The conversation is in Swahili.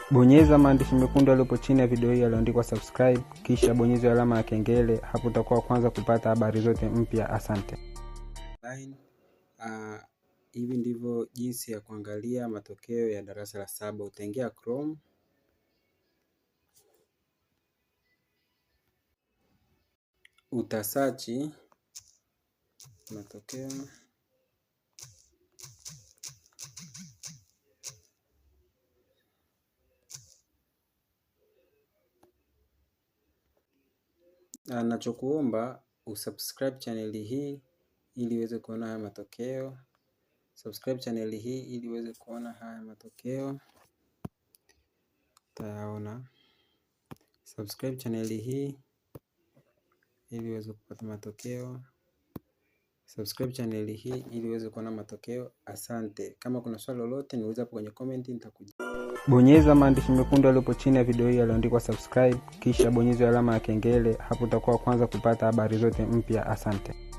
Bonyeza maandishi mekundu yaliyopo chini ya video hii yaliyoandikwa subscribe, kisha bonyeza alama ya kengele. Hapo utakuwa kwanza kupata habari zote mpya. Asante. Hivi ndivyo jinsi ya kuangalia matokeo ya darasa la 7. Utaingia Chrome, utasearch matokeo nachokuomba usubscribe channel hii ili uweze kuona haya matokeo. Subscribe channel hii ili uweze kuona haya matokeo. Utaona. Subscribe channel hii ili uweze kupata matokeo. Subscribe channel hii ili uweze kuona matokeo. Asante. Kama kuna swali lolote niuliza hapo kwenye comment nitakujibu. Bonyeza maandishi mekundu yaliyopo chini ya video hii yaliyoandikwa subscribe, kisha bonyeza alama ya kengele. Hapo utakuwa kwanza kupata habari zote mpya. Asante.